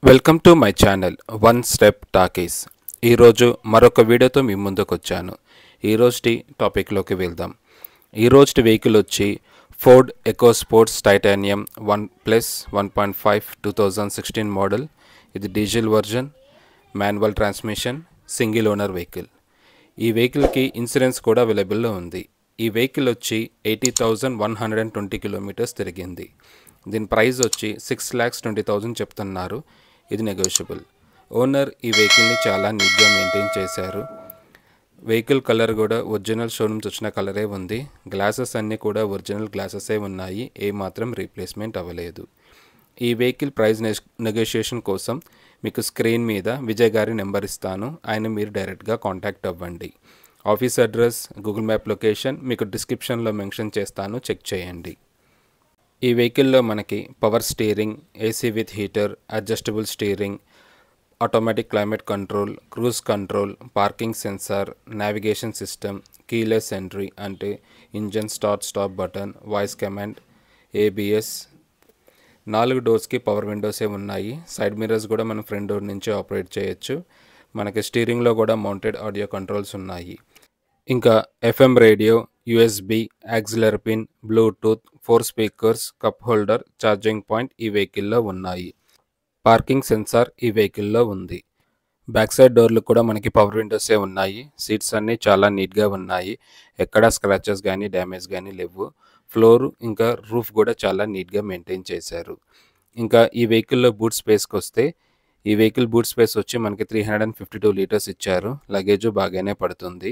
Welcome to my channel one step talkies. ఈరోజు మరొక వీడియోతో మీ ముందుకు వచ్చాను. ఈరోజుటి టాపిక్లోకి వెళ్దాం. ఈరోజుటి వెహికల్ వచ్చి Ford eco sports titanium 1+1.5 2016 model. ఇది diesel version, manual transmission, single owner vehicle. ఈ వెహికల్కి ఇన్సూరెన్స్ కూడా అవైలబుల్లో ఉంది. ఈ వెహికల్ వచ్చి 80,120 కిలోమీటర్స్ తిరిగింది. దీని ప్రైస్ వచ్చి 6,20,000 చెప్తున్నారు. ఇది నెగోషియబుల్. ఓనర్ ఈ వెహికల్ని చాలా నీట్గా మెయింటైన్ చేశారు. వెహికల్ కలర్ కూడా ఒరిజినల్ షోరూమ్స్ వచ్చిన కలరే ఉంది. గ్లాసెస్ అన్నీ కూడా ఒరిజినల్ గ్లాసెసే ఉన్నాయి. ఏమాత్రం రీప్లేస్మెంట్ అవ్వలేదు. ఈ వెహికల్ ప్రైస్ నెగోషియేషన్ కోసం మీకు స్క్రీన్ మీద విజయ్ గారి నెంబర్ ఇస్తాను. ఆయన మీరు డైరెక్ట్గా కాంటాక్ట్ అవ్వండి. Office address, Google map location మీకు డిస్క్రిప్షన్లో మెన్షన్ చేస్తాను, చెక్ చేయండి. ఈ వెహికల్లో మనకి power steering, AC with heater, adjustable steering, automatic climate control, cruise control, parking sensor, navigation system, keyless entry అంటే engine start stop button, voice command, ABS, 4 డోర్స్కి power విండోసే ఉన్నాయి. సైడ్ మిర్రర్స్ కూడా మనం ఫ్రంట్ డోర్ నుంచి ఆపరేట్ చేయొచ్చు. మనకి స్టీరింగ్లో కూడా మౌంటెడ్ ఆడియో కంట్రోల్స్ ఉన్నాయి. ఇంకా FM radio, USB, auxiliary pin, Bluetooth, 4 speakers, cup holder, charging point ఈ వెహికల్లో ఉన్నాయి. పార్కింగ్ సెన్సార్ ఈ వెహికల్లో ఉంది. బ్యాక్ సైడ్ డోర్లు కూడా మనకి పవర్ విండోసే ఉన్నాయి. సీట్స్ అన్నీ చాలా నీట్గా ఉన్నాయి. ఎక్కడ స్క్రాచెస్ కానీ డ్యామేజ్ కానీ లేవు. ఫ్లోర్ ఇంకా రూఫ్ కూడా చాలా నీట్గా మెయింటైన్ చేశారు. ఇంకా ఈ వెహికల్లో బూట్ స్పేస్కి వస్తే ఈ వెహికల్ బూట్ స్పేస్ వచ్చి మనకి 352 లీటర్స్ ఇచ్చారు. లగేజ్ బాగానే పడుతుంది.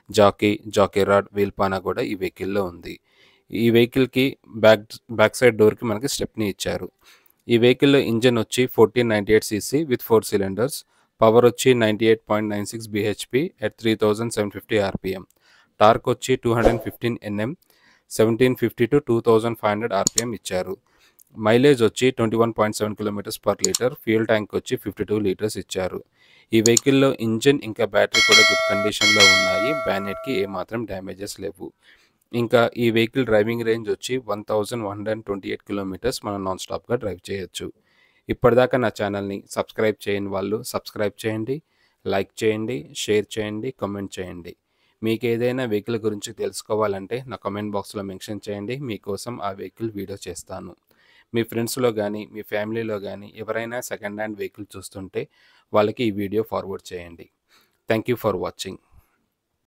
జాకీ రాడ్, వీల్ పానా కూడా ఈ వెహికల్లో ఉంది. ఈ వెహికల్కి బ్యాక్ సైడ్ డోర్కి మనకి స్టెప్ని ఇచ్చారు. ఈ వెహికల్లో ఇంజన్ వచ్చి 1498 cc విత్ 4 cylinders. పవర్ వచ్చి 98.96 bhp at 3750 rpm. టార్క్ వచ్చి 215 Nm, 1750 to 2500 rpm ఇచ్చారు. మైలేజ్ వచ్చి 21.7 km/లీటర్. ఫ్యూయల్ ట్యాంక్ వచ్చి 52 లీటర్స్ ఇచ్చారు. ఈ వెహికల్లో ఇంజన్ ఇంకా బ్యాటరీ కూడా గుడ్ కండిషన్లో ఉన్నాయి. బ్యానెట్కి ఏమాత్రం డ్యామేజెస్ లేవు. ఇంకా ఈ వెహికల్ డ్రైవింగ్ రేంజ్ వచ్చి 1128 కిలోమీటర్స్ మనం నాన్ స్టాప్గా డ్రైవ్ చేయొచ్చు. ఇప్పటిదాకా నా ఛానల్ని సబ్స్క్రైబ్ చేయని వాళ్ళు సబ్స్క్రైబ్ చేయండి, లైక్ చేయండి, షేర్ చేయండి, కామెంట్ చేయండి. మీకు ఏదైనా వెహికల్ గురించి తెలుసుకోవాలంటే నా కామెంట్ బాక్స్లో మెన్షన్ చేయండి. మీకోసం ఆ వెహికల్ వీడియో చేస్తాను. మీ ఫ్రెండ్స్లో కానీ మీ ఫ్యామిలీలో కానీ ఎవరైనా సెకండ్ హ్యాండ్ వెహికల్ చూస్తుంటే వాళ్ళకి ఈ వీడియో ఫార్వర్డ్ చేయండి. Thank you for watching.